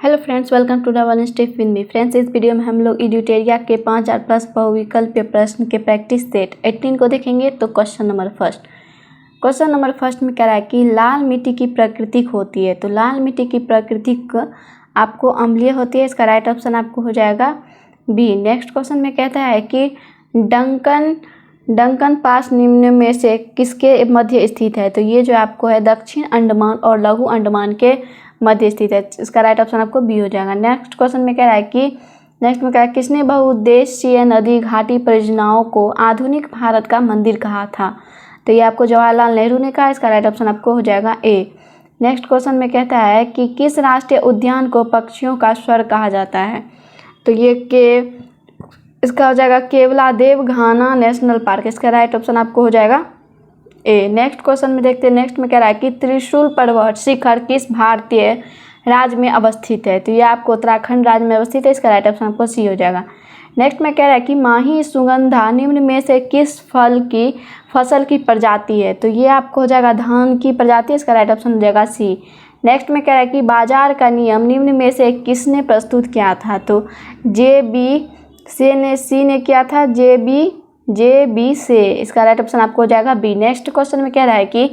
Hello friends, welcome to double step with me. Friends, इस video में हम लोग इड्यूटेरिया के 5000 प्लस बहुविकल्पीय प्रश्न के प्रैक्टिस सेट 18 को देखेंगे। तो क्वेश्चन नंबर फर्स्ट में कह रहा है कि लाल मिट्टी की प्राकृतिक होती है। तो लाल मिट्टी की प्राकृतिक आपको अम्लीय होती है। इसका राइट ऑप्शन आपको हो जाएगा बी। नेक्स्ट क्वेश्चन में कहता है कि डंकन पास निम्न में से किसके मध्य स्थित है। तो ये जो आपको है दक्षिण अंडमान और लघु अंडमान के मध्य स्थित है। इसका राइट ऑप्शन आपको बी हो जाएगा। नेक्स्ट क्वेश्चन में कह रहा है कि किसने बहुउद्देशीय नदी घाटी परियोजनाओं को आधुनिक भारत का मंदिर कहा था। तो ये आपको जवाहरलाल नेहरू ने कहा। इसका राइट ऑप्शन आपको हो जाएगा ए। नेक्स्ट क्वेश्चन में कहता है कि किस राष्ट्रीय उद्यान को पक्षियों का स्वर्ग कहा जाता है। तो ये इसका हो जाएगा केवलादेव घाना नेशनल पार्क। इसका राइट ऑप्शन आपको हो जाएगा ए। नेक्स्ट क्वेश्चन में देखते हैं। नेक्स्ट में कह रहा है कि त्रिशूल पर्वत शिखर किस भारतीय राज्य में अवस्थित है। तो ये आपको उत्तराखंड राज्य में अवस्थित है। इसका राइट ऑप्शन आपको सी हो जाएगा। नेक्स्ट में कह रहा है कि माही सुगंधा निम्न में से किस फसल की प्रजाति है। तो ये आपको हो जाएगा धान की प्रजाति। इसका राइट ऑप्शन हो जाएगा सी। नेक्स्ट में कह रहा है कि बाजार का नियम निम्न में से किसने प्रस्तुत किया था। तो सी ने किया था। जे बी से। इसका राइट ऑप्शन आपको हो जाएगा बी। नेक्स्ट क्वेश्चन में कह रहा है कि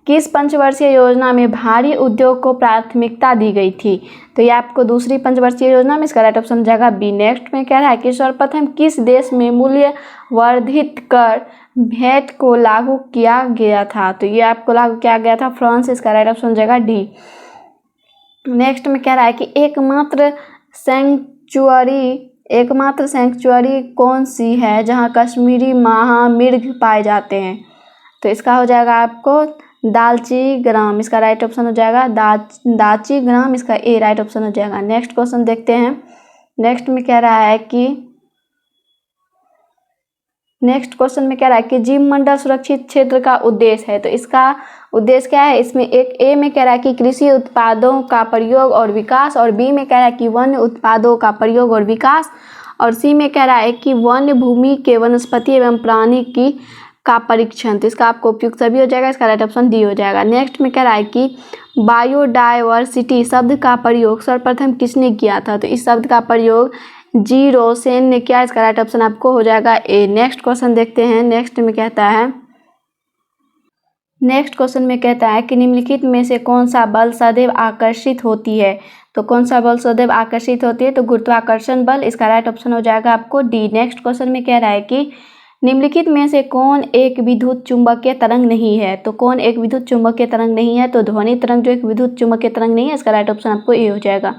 किस पंचवर्षीय योजना में भारी उद्योग को प्राथमिकता दी गई थी। तो ये आपको दूसरी पंचवर्षीय योजना में। इसका राइट ऑप्शन हो जाएगा बी। नेक्स्ट में कह रहा है कि सर्वप्रथम किस देश में मूल्य वर्धित कर वैट को लागू किया गया था। तो ये आपको लागू किया गया था फ्रांस। इसका राइट ऑप्शन हो जाएगा डी। नेक्स्ट में कह रहा है कि एकमात्र सेंचुरी कौन सी है जहां कश्मीरी महामृग पाए जाते हैं। तो इसका हो जाएगा आपको दालची ग्राम। इसका राइट ऑप्शन हो जाएगा दाची ग्राम। इसका ए राइट ऑप्शन हो जाएगा। नेक्स्ट क्वेश्चन देखते हैं। नेक्स्ट में कह रहा है कि जीव मंडल सुरक्षित क्षेत्र का उद्देश्य है। तो इसका उद्देश्य क्या है। इसमें एक ए में कह रहा है कि कृषि उत्पादों का प्रयोग और विकास, और बी में कह रहा है कि वन्य उत्पादों का प्रयोग और विकास, और सी में कह रहा है कि वन्य भूमि के वनस्पति एवं प्राणी का परीक्षण। तो इसका आपको उपयुक्त सभी हो जाएगा। इसका राइट ऑप्शन डी हो जाएगा। नेक्स्ट में कह रहा है कि बायोडायवर्सिटी शब्द का प्रयोग सर्वप्रथम किसने किया था। तो इस शब्द का प्रयोग जी रोसेन ने किया। इसका राइट ऑप्शन आपको हो जाएगा ए। नेक्स्ट क्वेश्चन देखते हैं। नेक्स्ट क्वेश्चन में कहता है कि निम्नलिखित में से कौन सा बल सदैव आकर्षित होती है। तो कौन सा बल सदैव आकर्षित होती है। तो गुरुत्वाकर्षण बल। इसका राइट ऑप्शन हो जाएगा आपको डी। नेक्स्ट क्वेश्चन में कह रहा है कि निम्नलिखित में से कौन एक विद्युत चुंबकीय तरंग नहीं है। तो कौन एक विद्युत चुंबकीय तरंग नहीं है। तो ध्वनि तरंग जो एक विद्युत चुंबकीय तरंग नहीं है। इसका राइट ऑप्शन आपको ए हो जाएगा।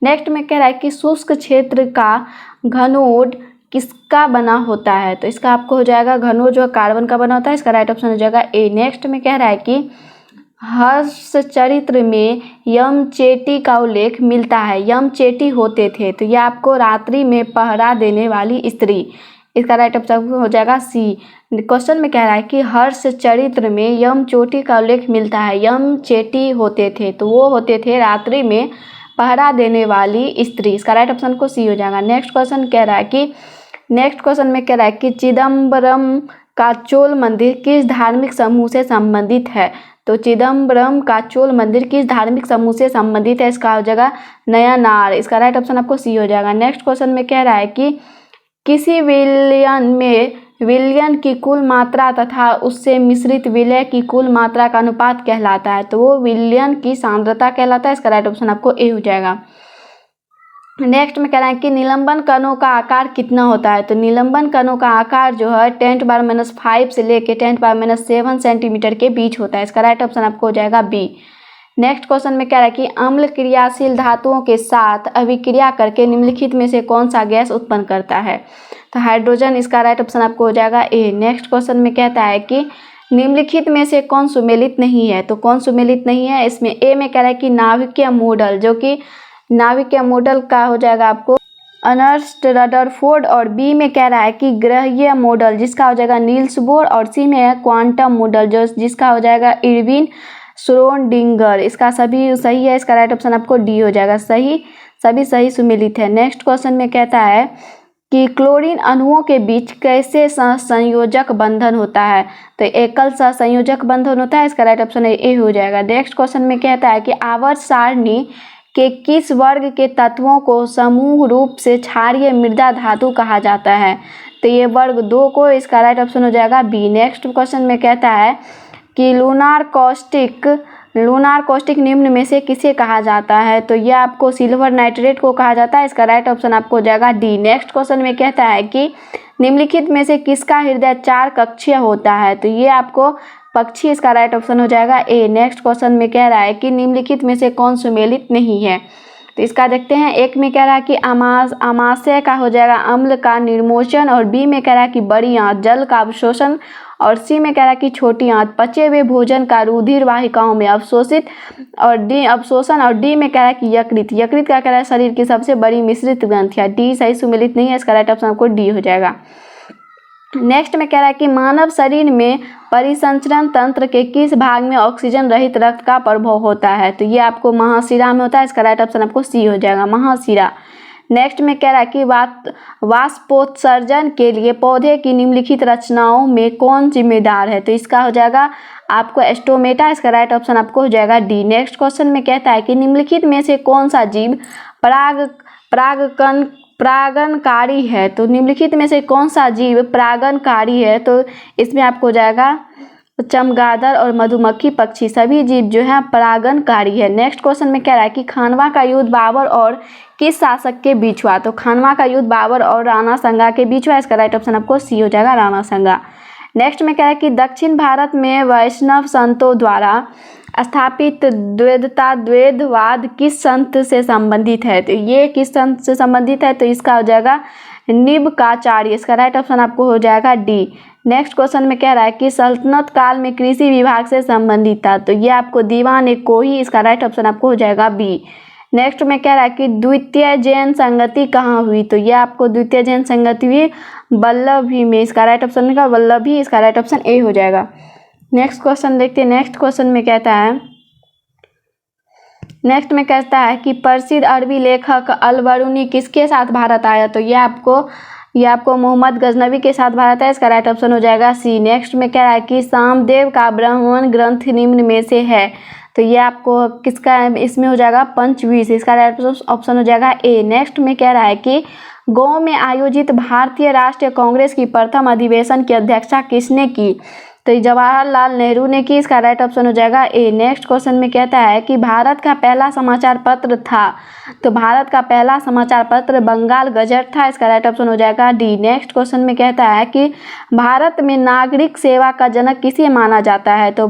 नेक्स्ट में कह रहा है कि शुष्क क्षेत्र का घनोड किसका बना होता है। तो इसका आपको हो जाएगा घनोड जो कार्बन का बना होता है। इसका राइट ऑप्शन हो जाएगा ए। नेक्स्ट में कह रहा है कि हर्षचरित्र में यमचेटी का उल्लेख मिलता है। यमचेटी होते थे। तो यह आपको रात्रि में पहरा देने वाली स्त्री। इसका राइट ऑप्शन हो जाएगा सी। क्वेश्चन में कह रहा है कि हर्षचरित्र में यमचोटी का उल्लेख मिलता है। यमचेटी होते थे। तो वो होते थे रात्रि में पहरा देने वाली स्त्री। इसका राइट ऑप्शन को सी हो जाएगा। नेक्स्ट क्वेश्चन में कह रहा है कि चिदम्बरम का चोल मंदिर किस धार्मिक समूह से संबंधित है। तो चिदम्बरम का चोल मंदिर किस धार्मिक समूह से संबंधित है। इसका हो जाएगा नयनार। इसका राइट ऑप्शन आपको सी हो जाएगा। नेक्स्ट क्वेश्चन में कह रहा है कि किसी विलयन में विलयन की कुल मात्रा तथा उससे मिश्रित विलय की कुल मात्रा का अनुपात कहलाता है। तो वो विलयन की सांद्रता कहलाता है। इसका राइट ऑप्शन आपको ए हो जाएगा। नेक्स्ट में कह रहा है कि निलंबन कणों का आकार कितना होता है। तो निलंबन कणों का आकार जो है 10⁻⁵ से लेके 10⁻7 सेंटीमीटर के बीच होता है। इसका राइट ऑप्शन आपको हो जाएगा बी। नेक्स्ट क्वेश्चन में कह रहा है कि अम्ल क्रियाशील धातुओं के साथ अभिक्रिया करके निम्नलिखित में से कौन सा गैस उत्पन्न करता है। तो हाइड्रोजन। इसका राइट ऑप्शन आपको हो जाएगा ए। नेक्स्ट क्वेश्चन में कहता है कि निम्नलिखित में से कौन सुमेलित नहीं है। तो कौन सुमेलित नहीं है। इसमें ए में कह रहा है कि नाभिकीय मॉडल, जो कि नाभिकीय मॉडल का हो जाएगा आपको अर्नस्ट रदरफोर्ड, और बी में कह रहा है कि ग्रहीय मॉडल जिसका हो जाएगा नील्स बोर, और सी में है क्वांटम मॉडल जिसका हो जाएगा इरविन श्रोडिंगर। इसका सभी सही है। इसका राइट ऑप्शन आपको डी हो जाएगा। सभी सही सुमेलित है। नेक्स्ट क्वेश्चन में कहता है कि क्लोरीन अणुओं के बीच कैसे सहसंयोजक बंधन होता है। तो एकल सहसंयोजक बंधन होता है। इसका राइट ऑप्शन ए हो जाएगा। नेक्स्ट क्वेश्चन में कहता है कि आवर्त सारणी के किस वर्ग के तत्वों को समूह रूप से क्षारीय मृदा धातु कहा जाता है? तो ये वर्ग 2 को, इसका राइट ऑप्शन हो जाएगा बी। नेक्स्ट क्वेश्चन में कहता है कि लूनार कॉस्टिक निम्न में से किसे कहा जाता है? तो ये आपको सिल्वर नाइट्रेट को कहा जाता है, इसका राइट ऑप्शन आपको हो जाएगा डी। नेक्स्ट क्वेश्चन में कहता है कि निम्नलिखित में से किसका हृदय 4 कक्षीय होता है? तो ये आपको पक्षी, इसका राइट ऑप्शन हो जाएगा ए। नेक्स्ट क्वेश्चन में कह रहा है कि निम्नलिखित में से कौन सुमेलित नहीं है? तो इसका देखते हैं। एक में कह रहा है कि अमाशय का हो जाएगा अम्ल का निर्मोचन, और बी में कह रहा है कि बड़ी आंत जल का अवशोषण, और सी में कह रहा है कि छोटी आंत पचे हुए भोजन का रुधिर वाहिकाओं में अवशोषित और डी अवशोषण, और डी में कह रहा है कि यकृत का कह रहा है शरीर की सबसे बड़ी मिश्रित ग्रंथि। डी सही सुमेलित नहीं है, इसका राइट ऑप्शन आपको डी हो जाएगा। नेक्स्ट में कह रहा है कि मानव शरीर में परिसंचरण तंत्र के किस भाग में ऑक्सीजन रहित रक्त का प्रभाव होता है? तो ये आपको महाशिरा में होता है, इसका राइट ऑप्शन आपको सी हो जाएगा, महाशिरा। नेक्स्ट में कह रहा है कि वाष्पोत्सर्जन के लिए पौधे की निम्नलिखित रचनाओं में कौन जिम्मेदार है? तो इसका हो जाएगा आपको स्टोमेटा, इसका राइट ऑप्शन आपको हो जाएगा डी। नेक्स्ट क्वेश्चन में कहता है कि निम्नलिखित में से कौन सा जीव परागणकारी है? तो निम्नलिखित में से कौन सा जीव परागणकारी है? तो इसमें आपको हो जाएगा चमगादड़ और मधुमक्खी पक्षी, सभी जीव जो है परागणकारी है। नेक्स्ट क्वेश्चन में कह रहा है कि खानवा का युद्ध बाबर और किस शासक के बीच हुआ? तो खानवा का युद्ध बाबर और राणा सांगा के बीच हुआ, इसका राइट ऑप्शन आपको सी हो जाएगा, राणा सांगा। नेक्स्ट में कह रहा है कि दक्षिण भारत में वैष्णव संतों द्वारा स्थापित द्वैतवाद किस संत से संबंधित है? तो ये किस संत से संबंधित है? तो इसका हो जाएगा निबकाचार्य, इसका राइट ऑप्शन आपको हो जाएगा डी। नेक्स्ट क्वेश्चन में कह रहा है कि सल्तनत काल में कृषि विभाग से संबंधित था, तो ये आपको दीवान कोही, इसका राइट ऑप्शन आपको हो जाएगा बी। नेक्स्ट में कह रहा है कि द्वितीय जैन संगति कहाँ हुई? तो ये आपको द्वितीय जैन संगति हुई वल्लभी में, इसका राइट ऑप्शन का वल्लभी, इसका राइट ऑप्शन ए हो जाएगा। नेक्स्ट क्वेश्चन देखते हैं। नेक्स्ट क्वेश्चन में कहता है कि प्रसिद्ध अरबी लेखक अल-बरूनी किसके साथ भारत आया? तो ये आपको मोहम्मद गजनवी के साथ भारत है, इसका राइट ऑप्शन हो जाएगा सी। नेक्स्ट में कह रहा है कि सामदेव का ब्राह्मण ग्रंथ निम्न में से है? तो ये आपको किसका इसमें हो जाएगा पंचवीस, इसका राइट ऑप्शन हो जाएगा ए। नेक्स्ट में कह रहा है कि गोवा में आयोजित भारतीय राष्ट्रीय कांग्रेस की प्रथम अधिवेशन की अध्यक्षता किसने की? तो जवाहरलाल नेहरू ने की, इसका राइट ऑप्शन हो जाएगा ए। नेक्स्ट क्वेश्चन में कहता है कि भारत का पहला समाचार पत्र था, तो भारत का पहला समाचार पत्र बंगाल गजट था, इसका राइट ऑप्शन हो जाएगा डी। नेक्स्ट क्वेश्चन में कहता है कि भारत में नागरिक सेवा का जनक किसे माना जाता है? तो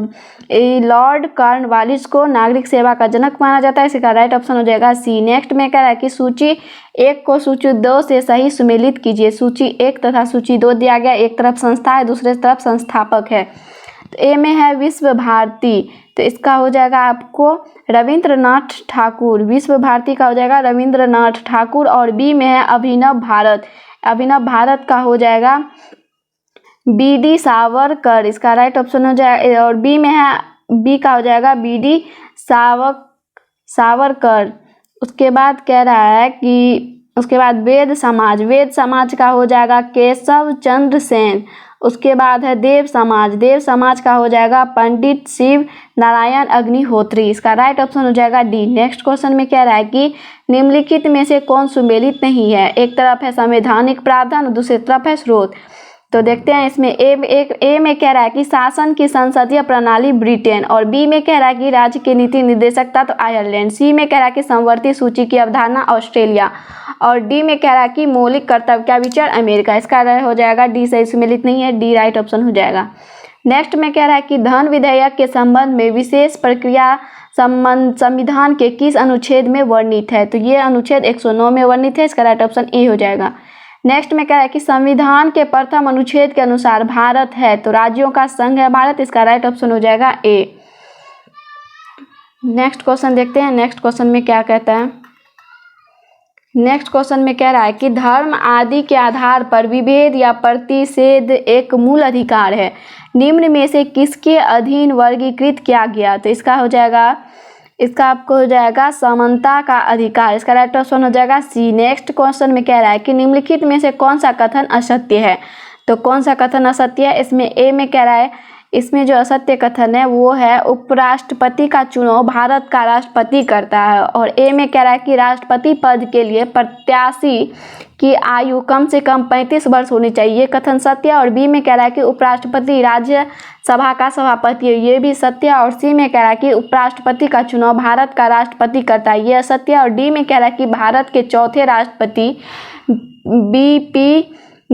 लॉर्ड कॉर्नवालिस को नागरिक सेवा का जनक माना जाता है, इसका राइट ऑप्शन हो जाएगा सी। नेक्स्ट में कह रहा है कि सूची 1 को सूची 2 से सही सुमेलित कीजिए। सूची 1 तथा सूची 2 दिया गया, एक तरफ संस्था है, दूसरे तरफ संस्थापक है। तो ए में है विश्व भारती, तो इसका हो जाएगा आपको रविंद्रनाथ ठाकुर, विश्व भारती का हो जाएगा रविंद्रनाथ ठाकुर। और बी में है अभिनव भारत का हो जाएगा बी.डी. सावरकर, इसका राइट ऑप्शन हो जाएगा। और बी में है बी का हो जाएगा बी.डी. सावरकर। उसके बाद कह रहा है कि उसके बाद वेद समाज का हो जाएगा केशव चंद्र सेन। उसके बाद है देव समाज का हो जाएगा पंडित शिव नारायण अग्निहोत्री, इसका राइट ऑप्शन हो जाएगा डी। नेक्स्ट क्वेश्चन में कह रहा है कि निम्नलिखित में से कौन सुमेलित नहीं है? एक तरफ है संवैधानिक प्रावधान और दूसरी तरफ है स्रोत। तो देखते हैं इसमें ए में कह रहा है कि शासन की संसदीय प्रणाली ब्रिटेन, और बी में कह रहा है कि राज्य के नीति निर्देशकता तो आयरलैंड, सी में कह रहा है कि समवर्ती सूची की अवधारणा ऑस्ट्रेलिया, और डी में कह रहा है कि मौलिक कर्तव्य का विचार अमेरिका, इसका हो जाएगा डी सही सुमेलित नहीं है, डी राइट ऑप्शन हो जाएगा। नेक्स्ट में कह रहा है कि धन विधेयक के संबंध में विशेष प्रक्रिया संविधान के किस अनुच्छेद में वर्णित है? तो ये अनुच्छेद 109 में वर्णित है, इसका राइट ऑप्शन ए हो जाएगा। नेक्स्ट में कह रहा है कि संविधान के प्रथम अनुच्छेद के अनुसार भारत है तो राज्यों का संघ है भारत, इसका राइट ऑप्शन हो जाएगा ए। नेक्स्ट क्वेश्चन देखते हैं। नेक्स्ट क्वेश्चन में क्या कहता है? नेक्स्ट क्वेश्चन में कह रहा है कि धर्म आदि के आधार पर विभेद या प्रतिषेध एक मूल अधिकार है, निम्न में से किसके अधीन वर्गीकृत किया गया? तो इसका आपको हो जाएगा समानता का अधिकार, इसका राइट ऑप्शन हो जाएगा सी। नेक्स्ट क्वेश्चन में कह रहा है कि निम्नलिखित में से कौन सा कथन असत्य है? तो कौन सा कथन असत्य है? इसमें ए में कह रहा है इसमें जो असत्य कथन है वो है उपराष्ट्रपति का चुनाव भारत का राष्ट्रपति करता है। और ए में कह रहा है कि राष्ट्रपति पद के लिए प्रत्याशी की आयु कम से कम 35 वर्ष होनी चाहिए, ये कथन सत्य है। और बी में कह रहा है कि उपराष्ट्रपति राज्यसभा का सभापति है, ये भी सत्य है। और सी में कह रहा है कि उपराष्ट्रपति का चुनाव भारत का राष्ट्रपति करता है, ये असत्य है। और डी में कह रहा है कि भारत के चौथे राष्ट्रपति BP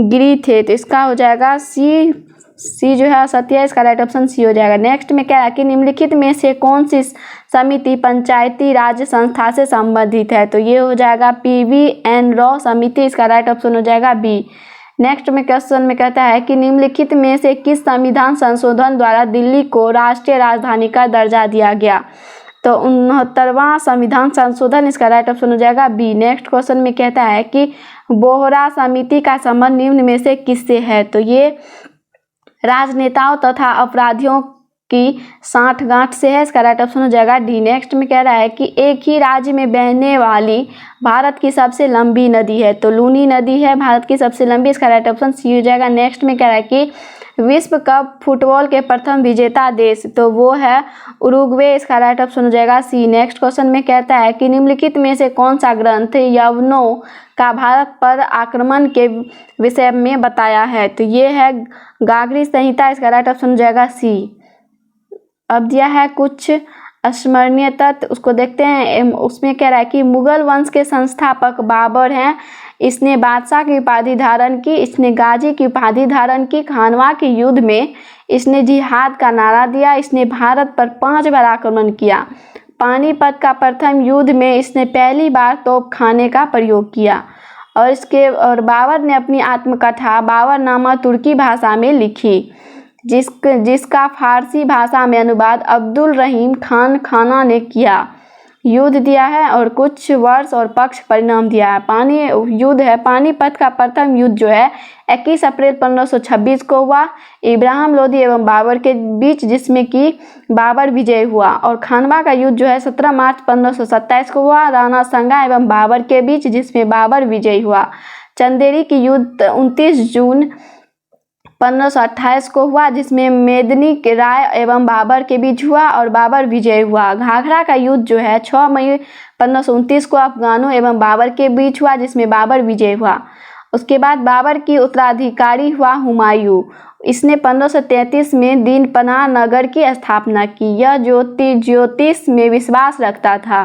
गिरी थे, तो इसका हो जाएगा सी जो है सत्य है, इसका राइट ऑप्शन सी हो जाएगा। नेक्स्ट में क्या है कि निम्नलिखित में से कौन सी समिति पंचायती राज संस्था से संबंधित है, तो ये हो जाएगा PVN रॉ समिति, इसका राइट ऑप्शन हो जाएगा बी। नेक्स्ट में क्वेश्चन में कहता है कि निम्नलिखित में से किस संविधान संशोधन द्वारा दिल्ली को राष्ट्रीय राजधानी का दर्जा दिया गया, तो 69वां संविधान संशोधन, इसका राइट ऑप्शन हो जाएगा बी। नेक्स्ट क्वेश्चन में कहता है कि बोहरा समिति का संबंध निम्न में से किससे है, तो ये राजनेताओं तथा अपराधियों की साठगांठ से है, इसका राइट ऑप्शन हो जाएगा डी। नेक्स्ट में कह रहा है कि एक ही राज्य में बहने वाली भारत की सबसे लंबी नदी है, तो लूनी नदी है भारत की सबसे लंबी, इसका राइट ऑप्शन सी हो जाएगा। नेक्स्ट में कह रहा है कि विश्व कप फुटबॉल के प्रथम विजेता देश, तो वो है उरुग्वे, इसका राइट ऑप्शन हो जाएगा सी। नेक्स्ट क्वेश्चन में कहता है कि निम्नलिखित में से कौन सा ग्रंथ यवनों का भारत पर आक्रमण के विषय में बताया है, तो ये है गागरी संहिता, इसका राइट ऑप्शन हो जाएगा सी। अब दिया है कुछ स्मरणीय तथ्य, उसको देखते हैं। उसमें कह रहा है कि मुगल वंश के संस्थापक बाबर हैं, इसने बादशाह की उपाधि धारण की, इसने गाजी की उपाधि धारण की, खानवा के युद्ध में इसने जिहाद का नारा दिया, इसने भारत पर 5 बार आक्रमण किया, पानीपत का प्रथम युद्ध में इसने पहली बार तोपखाने का प्रयोग किया। और बाबर ने अपनी आत्मकथा बाबरनामा तुर्की भाषा में लिखी, जिसका फारसी भाषा में अनुवाद अब्दुल रहीम खान खाना ने किया। युद्ध दिया है और कुछ वर्ष और पक्ष परिणाम दिया है। युद्ध है पानीपत का प्रथम युद्ध जो है 21 अप्रैल 1526 को हुआ इब्राहिम लोदी एवं बाबर के बीच, जिसमें कि बाबर विजय हुआ। और खानवा का युद्ध जो है 17 मार्च 1527 को हुआ राणा संगा एवं बाबर के बीच, जिसमें बाबर विजय हुआ। चंदेरी की युद्ध 29 जून 1528 को हुआ, जिसमें मेदिनी के राय एवं बाबर के बीच हुआ और बाबर विजय हुआ। घाघरा का युद्ध जो है 6 मई 1529 को अफगानों एवं बाबर के बीच हुआ, जिसमें बाबर विजय हुआ। उसके बाद बाबर की उत्तराधिकारी हुआ हुमायूं, इसने 1533 में दीन पनाह नगर की स्थापना की। यह ज्योतिष में विश्वास रखता था।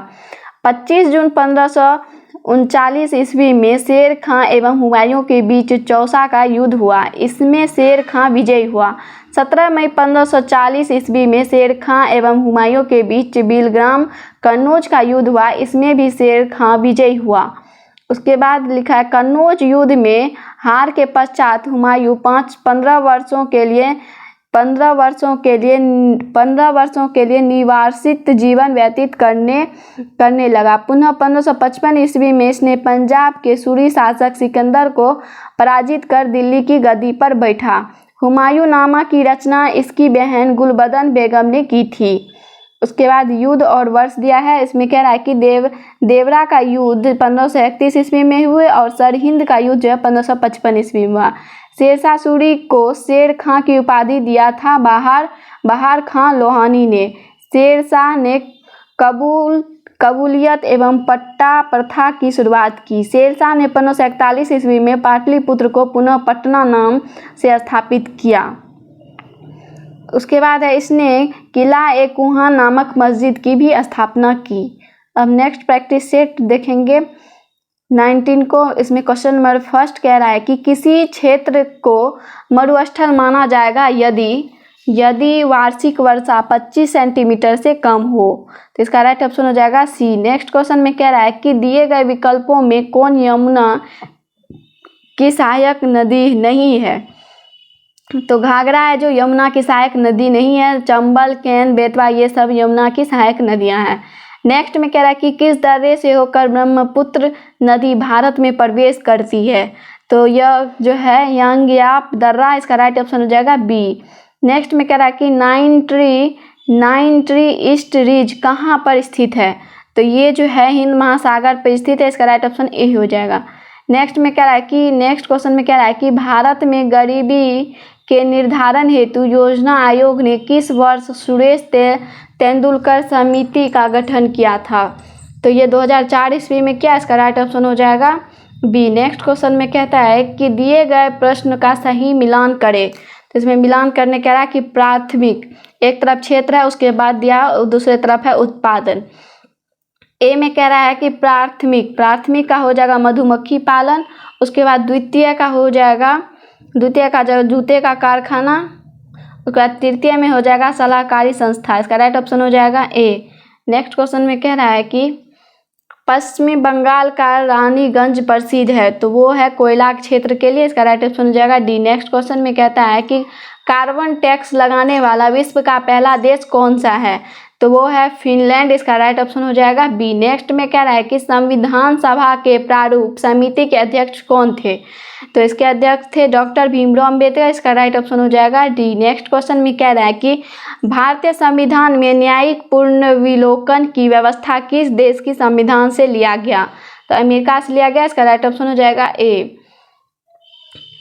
25 जून 1539 ईस्वी में शेर खां एवं हुमायूं के बीच चौसा का युद्ध हुआ, इसमें शेर खां विजयी हुआ। 17 मई 1540 ईस्वी में शेर खां एवं हुमायूं के बीच बिलग्राम कन्नौज का युद्ध हुआ, इसमें भी शेर खां विजयी हुआ। उसके बाद लिखा है कन्नौज युद्ध में हार के पश्चात हुमायूं 15 वर्षों के लिए निवासित जीवन व्यतीत करने लगा। पुनः 1555 ईस्वी में इसने पंजाब के सूरी शासक सिकंदर को पराजित कर दिल्ली की गद्दी पर बैठा। हुमायूं नामा की रचना इसकी बहन गुलबदन बेगम ने की थी। उसके बाद युद्ध और वर्ष दिया है, इसमें कह रहा है कि देवरा का युद्ध 1531 ईस्वी में हुए और सरहिंद का युद्ध जो है 1555 ईस्वी में हुआ। शेरशाह सूरी को शेर खां की उपाधि दिया था बहार खां लोहानी ने। शेरशाह ने कबूलियत एवं पट्टा प्रथा की शुरुआत की। शेरशाह ने 1541 ईस्वी में पाटलिपुत्र को पुनः पटना नाम से स्थापित किया। उसके बाद है इसने किला-ए-कुहां नामक मस्जिद की भी स्थापना की। अब नेक्स्ट प्रैक्टिस सेट देखेंगे 19 को। इसमें क्वेश्चन नंबर फर्स्ट कह रहा है कि किसी क्षेत्र को मरुस्थल माना जाएगा यदि वार्षिक वर्षा 25 सेंटीमीटर से कम हो, तो इसका राइट ऑप्शन हो जाएगा सी। नेक्स्ट क्वेश्चन में कह रहा है कि दिए गए विकल्पों में कौन यमुना की सहायक नदी नहीं है, तो घाघरा है जो यमुना की सहायक नदी नहीं है। चंबल, केन, बेतवा ये सब यमुना की सहायक नदियां हैं। नेक्स्ट में कह रहा है कि किस दर्रे से होकर ब्रह्मपुत्र नदी भारत में प्रवेश करती है, तो यह जो है यांगयाप दर्रा, इसका राइट ऑप्शन हो जाएगा बी। नेक्स्ट में कह रहा है कि नाइन ट्री ईस्ट रिज कहाँ पर स्थित है, तो ये जो है हिंद महासागर पर स्थित है, इसका राइट ऑप्शन ए हो जाएगा। नेक्स्ट क्वेश्चन में कह रहा है कि भारत में गरीबी के निर्धारण हेतु योजना आयोग ने किस वर्ष सुरेश तेंदुलकर समिति का गठन किया था? तो ये 2004 ईस्वी में किया। इसका राइट ऑप्शन हो जाएगा बी। नेक्स्ट क्वेश्चन में कहता है कि दिए गए प्रश्न का सही मिलान करें। तो इसमें मिलान करने कह रहा है कि प्राथमिक, एक तरफ क्षेत्र है, उसके बाद दिया दूसरे तरफ है उत्पादन। ए में कह रहा है कि प्राथमिक का हो जाएगा मधुमक्खी पालन, उसके बाद द्वितीय का हो जाएगा जूते का कारखाना, उसके बाद तृतीय में हो जाएगा सलाहकारी संस्था। इसका राइट ऑप्शन हो जाएगा ए। नेक्स्ट क्वेश्चन में कह रहा है कि पश्चिमी बंगाल का रानीगंज प्रसिद्ध है, तो वो है कोयला क्षेत्र के लिए। इसका राइट ऑप्शन हो जाएगा डी। नेक्स्ट क्वेश्चन में कहता है कि कार्बन टैक्स लगाने वाला विश्व का पहला देश कौन सा है? तो वो है फिनलैंड। इसका राइट ऑप्शन हो जाएगा बी। नेक्स्ट में कह रहा है कि संविधान सभा के प्रारूप समिति के अध्यक्ष कौन थे? तो इसके अध्यक्ष थे डॉक्टर भीमराव अम्बेडकर। इसका राइट ऑप्शन हो जाएगा डी। नेक्स्ट क्वेश्चन में कह रहा है कि भारतीय संविधान में न्यायिक पुनर्विलोकन की व्यवस्था किस देश की संविधान से लिया गया? तो अमेरिका से लिया गया। इसका राइट ऑप्शन हो जाएगा ए।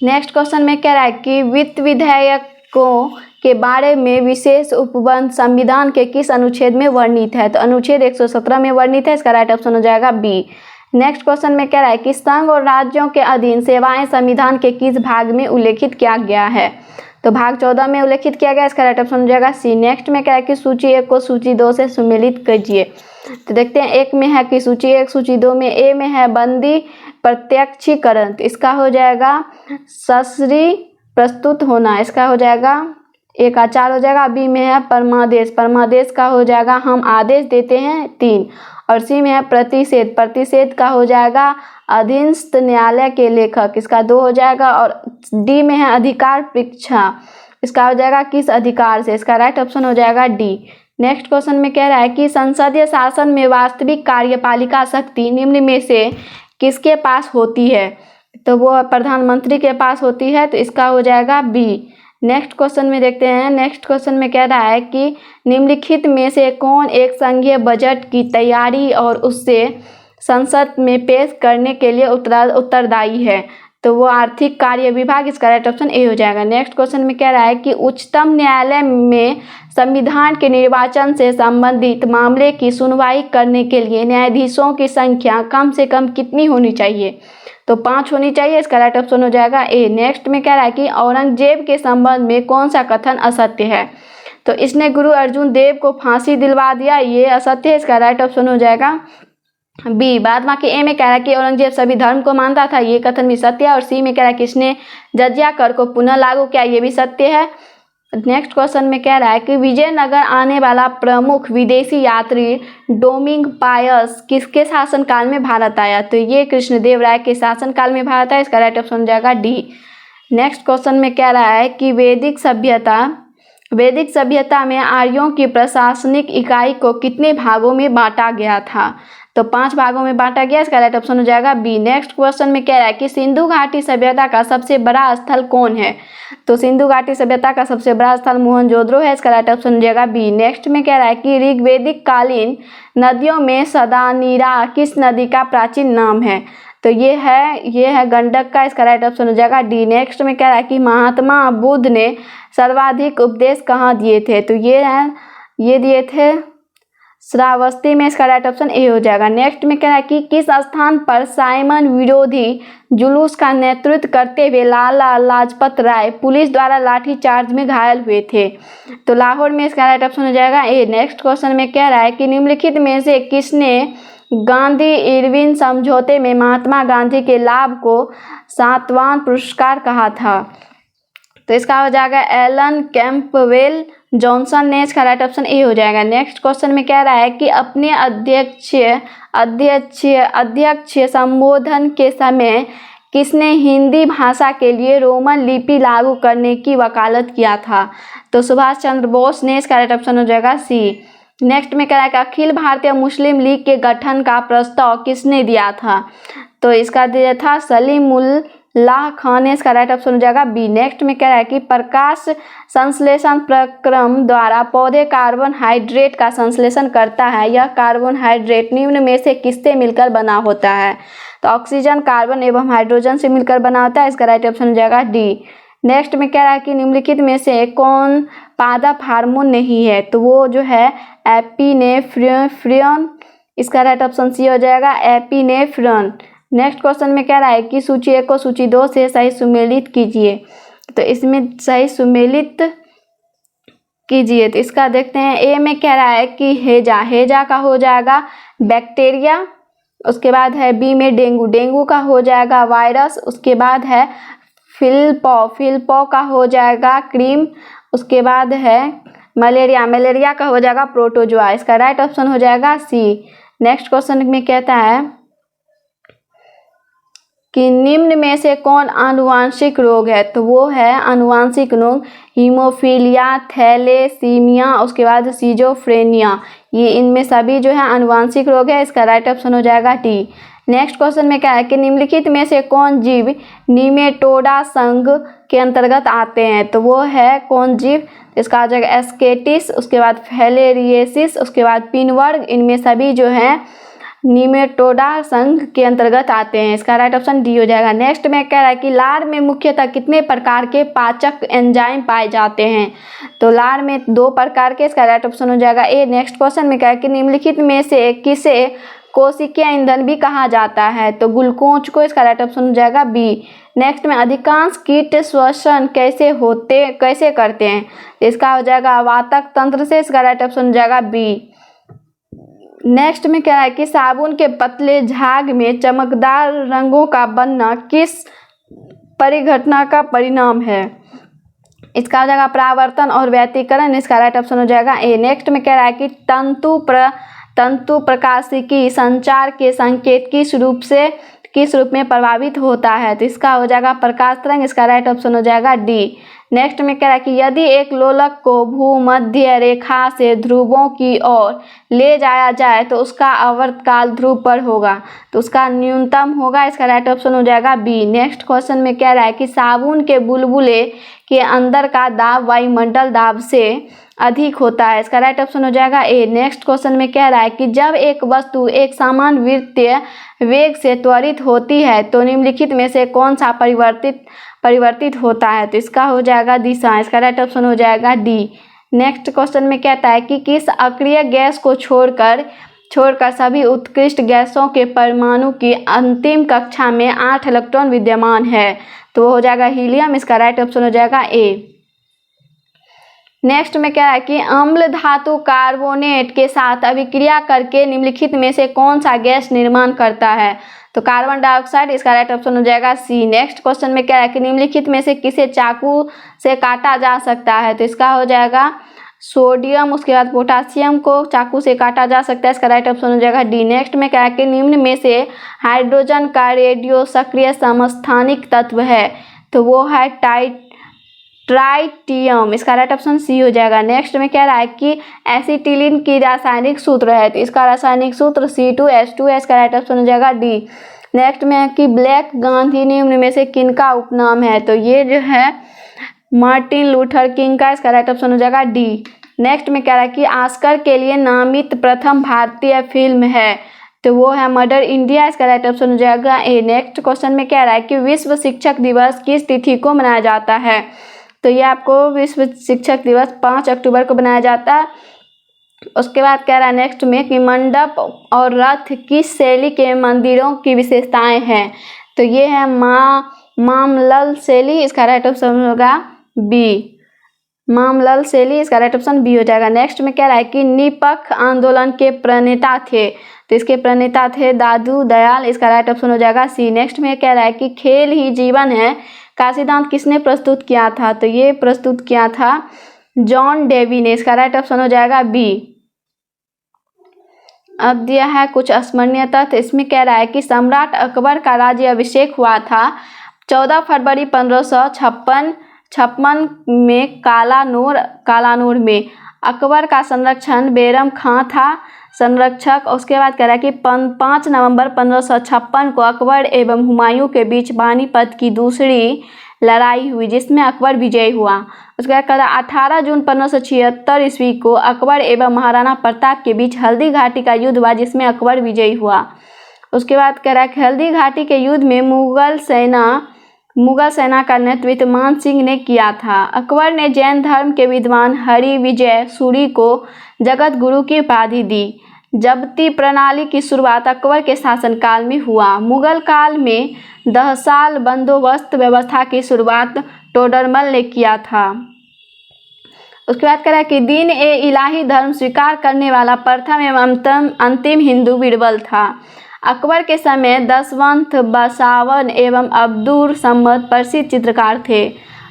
नेक्स्ट क्वेश्चन में कह रहा है कि वित्त विधेयकों के बारे में विशेष उपबंध संविधान के किस अनुच्छेद में वर्णित है? तो अनुच्छेद 117 में वर्णित है। इसका राइट ऑप्शन हो जाएगा बी। नेक्स्ट क्वेश्चन में कह रहा है कि संघ और राज्यों के अधीन सेवाएं संविधान के किस भाग में उल्लेखित किया गया है? तो भाग 14 में उल्लेखित किया गया। इसका राइट ऑप्शन हो जाएगा सी। नेक्स्ट में कह रहा है कि सूची 1 को सूची 2 से सुमेलित कीजिए। तो देखते हैं, एक में है कि सूची 1, सूची 2 में ए में है बंदी प्रत्यक्षीकरण, तो इसका हो जाएगा ससरी प्रस्तुत होना। इसका हो जाएगा एक आचार हो जाएगा। बी में है परमादेश का हो जाएगा हम आदेश देते हैं 3। और सी में है प्रतिषेध का हो जाएगा अधीनस्थ न्यायालय के लेखक। इसका 2 हो जाएगा। और डी में है अधिकार परीक्षा, इसका हो जाएगा किस अधिकार से? इसका राइट ऑप्शन हो जाएगा डी। नेक्स्ट क्वेश्चन में कह रहा है कि संसदीय शासन में वास्तविक कार्यपालिका शक्ति निम्न में से किसके पास होती है? तो वो प्रधानमंत्री के पास होती है। तो इसका हो जाएगा बी। नेक्स्ट क्वेश्चन में देखते हैं। नेक्स्ट क्वेश्चन में कह रहा है कि निम्नलिखित में से कौन एक संघीय बजट की तैयारी और उससे संसद में पेश करने के लिए उत्तरदायी है? तो वो आर्थिक कार्य विभाग। इसका राइट ऑप्शन ए हो जाएगा। नेक्स्ट क्वेश्चन में कह रहा है कि उच्चतम न्यायालय में संविधान के निर्वाचन से संबंधित मामले की सुनवाई करने के लिए न्यायाधीशों की संख्या कम से कम कितनी होनी चाहिए? तो 5 होनी चाहिए। इसका राइट ऑप्शन हो जाएगा ए। नेक्स्ट में कह रहा है कि औरंगजेब के संबंध में कौन सा कथन असत्य है? तो इसने गुरु अर्जुन देव को फांसी दिलवा दिया, ये असत्य है। इसका राइट ऑप्शन हो जाएगा बी। बाद बाकी ए में कह रहा है कि औरंगजेब सभी धर्म को मानता था, ये कथन भी सत्य है। और सी में कह रहा है कि इसने जजिया कर को पुनः लागू किया, ये भी सत्य है। नेक्स्ट क्वेश्चन में कह रहा है कि विजयनगर आने वाला प्रमुख विदेशी यात्री डोमिंग पायस किसके शासनकाल में भारत आया? तो ये कृष्णदेव राय के शासनकाल में भारत आया। इसका राइट ऑप्शन हो जाएगा डी। नेक्स्ट क्वेश्चन में कह रहा है कि वैदिक सभ्यता में आर्यों की प्रशासनिक इकाई को कितने भागों में बांटा गया था? तो 5 भागों में बांटा गया। इसका राइट ऑप्शन हो जाएगा बी। नेक्स्ट क्वेश्चन में कह रहा है कि सिंधु घाटी सभ्यता का सबसे बड़ा स्थल कौन है? तो सिंधु घाटी सभ्यता का सबसे बड़ा स्थल मोहनजोदड़ो है। इसका राइट ऑप्शन हो जाएगा बी। नेक्स्ट में कह रहा है कि ऋग्वैदिक कालीन नदियों में सदानीरा किस नदी का प्राचीन नाम है? तो ये है गंडक का। इसका राइट ऑप्शन हो जाएगा डी। नेक्स्ट में कह रहा है कि महात्मा बुद्ध ने सर्वाधिक उपदेश कहाँ दिए थे? तो ये दिए थे श्रावस्ती में। इसका राइट ऑप्शन ए हो जाएगा। नेक्स्ट में कह रहा है कि किस स्थान पर साइमन विरोधी जुलूस का नेतृत्व करते हुए लाला लाजपत राय पुलिस द्वारा लाठीचार्ज में घायल हुए थे? तो लाहौर में। इसका राइट ऑप्शन हो जाएगा ए। नेक्स्ट क्वेश्चन में कह रहा है कि निम्नलिखित में से किसने गांधी इरविन समझौते में महात्मा गांधी के लाभ को सातवां पुरस्कार कहा था? तो इसका हो जाएगा एलन कैंपवेल जॉनसन ने। इसका राइट ऑप्शन ए हो जाएगा। नेक्स्ट क्वेश्चन में कह रहा है कि अपने अध्यक्ष संबोधन के समय किसने हिंदी भाषा के लिए रोमन लिपि लागू करने की वकालत किया था? तो सुभाष चंद्र बोस ने। इसका राइट ऑप्शन हो जाएगा सी। नेक्स्ट में कह रहा है कि अखिल भारतीय मुस्लिम लीग के गठन का प्रस्ताव किसने दिया था? तो इसका दिया था सलीमुल्लाह खान ने। इसका राइट ऑप्शन हो जाएगा बी। नेक्स्ट में कह रहा है कि प्रकाश संश्लेषण प्रक्रम द्वारा पौधे कार्बोहाइड्रेट का संश्लेषण करता है, यह कार्बोहाइड्रेट निम्न में से किससे मिलकर बना होता है? तो ऑक्सीजन, कार्बन एवं हाइड्रोजन से मिलकर बना होता है। इसका राइट ऑप्शन हो जाएगा डी। नेक्स्ट में कह रहा है कि निम्नलिखित में से कौन पादप हार्मोन नहीं है, तो वो जो है एपिनेफ्रिन, इसका राइट ऑप्शन सी हो जाएगा एपिनेफ्रिन। नेक्स्ट क्वेश्चन में कह रहा है कि सूची 1 को सूची 2 से सही सुमेलित कीजिए, तो इसमें सही सुमेलित कीजिए, तो इसका देखते हैं। ए में कह रहा है कि हेजा का हो जाएगा बैक्टीरिया, उसके बाद है बी में डेंगू का हो जाएगा वायरस, उसके बाद है फिलपॉ का हो जाएगा क्रीम, उसके बाद है मलेरिया का हो जाएगा प्रोटोजोआ, इसका राइट ऑप्शन हो जाएगा सी। नेक्स्ट क्वेश्चन में कहता है कि निम्न में से कौन आनुवांशिक रोग है, तो वो है आनुवांशिक रोग हीमोफीलिया, थैलेसीमिया, उसके बाद सीजोफ्रेनिया, ये इनमें सभी जो है आनुवांशिक रोग है, इसका राइट ऑप्शन हो जाएगा टी। नेक्स्ट क्वेश्चन में क्या है कि निम्नलिखित में से कौन जीव निमेटोडा संघ के अंतर्गत आते हैं, तो वो है कौन जीव, इसका आ जाएगा एस्केटिस, उसके बाद फैलेरिएसिस, उसके बाद पिनवर्ग, इनमें सभी जो है निमेटोडा संघ के अंतर्गत आते हैं, इसका राइट ऑप्शन डी हो जाएगा। नेक्स्ट में कह रहा है कि लार में मुख्यतः कितने प्रकार के पाचक एंजाइम पाए जाते हैं, तो लार में 2 प्रकार के, इसका राइट ऑप्शन हो जाएगा ए। नेक्स्ट क्वेश्चन में कहा है कि निम्नलिखित में से किसे कोशिकीय ईंधन भी कहा जाता है, तो ग्लूकोज को, इसका राइट ऑप्शन हो जाएगा बी। नेक्स्ट में अधिकांश कीट श्वसन कैसे करते हैं, इसका हो जाएगा वातक तंत्र से, इसका राइट ऑप्शन हो जाएगा बी। नेक्स्ट में क्या है कि साबुन के पतले झाग में चमकदार रंगों का बनना किस परिघटना का परिणाम है, इसका हो जाएगा परावर्तन और व्यतिकरण, इसका राइट ऑप्शन हो जाएगा ए। नेक्स्ट में कह रहा है कि तंतु प्रकाशिकी संचार के संकेत किस रूप में प्रभावित होता है, तो इसका हो जाएगा प्रकाश तरंग, इसका राइट ऑप्शन हो जाएगा डी। नेक्स्ट में कह रहा है कि यदि एक लोलक को भूमध्य रेखा से ध्रुवों की ओर ले जाया जाए तो उसका आवर्तकाल ध्रुव पर होगा, तो उसका न्यूनतम होगा, इसका राइट ऑप्शन हो जाएगा बी। नेक्स्ट क्वेश्चन में कह रहा है कि साबुन के बुलबुले के अंदर का दाब वायुमंडल दाब से अधिक होता है, इसका राइट ऑप्शन हो जाएगा ए। नेक्स्ट क्वेश्चन में कह रहा है कि जब एक वस्तु एक समान वृत्तीय वेग से त्वरित होती है तो निम्नलिखित में से कौन सा परिवर्तित होता है, तो इसका हो जाएगा दिशा, इसका राइट ऑप्शन हो जाएगा डी। नेक्स्ट क्वेश्चन में कहता है कि किस अक्रिय गैस को छोड़कर सभी उत्कृष्ट गैसों के परमाणु की अंतिम कक्षा में 8 इलेक्ट्रॉन विद्यमान है, तो वो हो जाएगा हीलियम, इसका राइट ऑप्शन हो जाएगा ए। नेक्स्ट में क्या है कि अम्ल धातु कार्बोनेट के साथ अभिक्रिया करके निम्नलिखित में से कौन सा गैस निर्माण करता है, तो कार्बन डाइऑक्साइड, इसका राइट ऑप्शन हो जाएगा सी। नेक्स्ट क्वेश्चन में क्या है कि निम्नलिखित में से किसे चाकू से काटा जा सकता है, तो इसका हो जाएगा सोडियम, उसके बाद पोटासियम को चाकू से काटा जा सकता है, इसका राइट ऑप्शन हो जाएगा डी। नेक्स्ट में क्या है कि निम्न में से हाइड्रोजन का रेडियो सक्रिय समस्थानिक तत्व है, तो वो है ट्राइटियम, इसका राइट ऑप्शन सी हो जाएगा। नेक्स्ट में कह रहा है कि एसिटिलीन की रासायनिक सूत्र है, तो इसका रासायनिक सूत्र C2H2 है, इसका राइट ऑप्शन हो जाएगा डी। नेक्स्ट में है कि ब्लैक गांधी निम्न में से किनका उपनाम है, तो ये जो है मार्टिन लूथर किंग का, इसका राइट ऑप्शन हो जाएगा डी। नेक्स्ट में कह रहा है कि ऑस्कर के लिए नामित प्रथम भारतीय फिल्म है, तो वो है मदर इंडिया, इसका राइट ऑप्शन हो जाएगा ए। नेक्स्ट क्वेश्चन में कह रहा है कि विश्व शिक्षक दिवस किस तिथि को मनाया जाता है, तो ये आपको विश्व शिक्षक दिवस 5 अक्टूबर को बनाया जाता है। उसके बाद कह रहा है नेक्स्ट में कि मंडप और रथ किस शैली के मंदिरों की विशेषताएं हैं, तो ये है मामलल शैली, इसका राइट ऑप्शन होगा बी, मामलल शैली, इसका राइट ऑप्शन बी हो जाएगा। नेक्स्ट में कह रहा है कि निपक्ष आंदोलन के प्रणेता थे, तो इसके प्रणेता थे दादू दयाल, इसका राइट ऑप्शन हो जाएगा सी। नेक्स्ट में कह रहा है कि खेल ही जीवन है का सिद्धांत किसने प्रस्तुत किया था, तो ये प्रस्तुत किया था जॉन डेवी ने, इसका राइट ऑप्शन हो जाएगा बी। अब दिया है कुछ स्मरणीय तथ्य, इसमें कह रहा है कि सम्राट अकबर का राज्य अभिषेक हुआ था 14 फरवरी 1556 में कालानूर में। अकबर का संरक्षण बैरम खां था संरक्षक। उसके बाद कह रहा है कि 5 नवंबर 1556 को अकबर एवं हुमायूं के बीच पानीपत की दूसरी लड़ाई हुई जिसमें अकबर विजयी हुआ। उसके बाद कह रहा है 18 जून 1576 ईस्वी को अकबर एवं महाराणा प्रताप के बीच हल्दी घाटी का युद्ध हुआ जिसमें अकबर विजयी हुआ। उसके बाद कह रहा है कि हल्दी घाटी के युद्ध में मुगल सेना मुगल सेना का नेतृत्व मान सिंह ने किया था। अकबर ने जैन धर्म के विद्वान हरि विजय सूरी को जगत गुरु की उपाधि दी। जब्ती प्रणाली की शुरुआत अकबर के शासनकाल में हुआ। मुगल काल में 10 साल बंदोबस्त व्यवस्था की शुरुआत टोडरमल ने किया था। उसके बाद कह रहा है कि दीन ए इलाही धर्म स्वीकार करने वाला प्रथम एवं अंतिम हिंदू बीरबल था। अकबर के समय दशवंत, बसावन एवं अब्दुल समद प्रसिद्ध चित्रकार थे।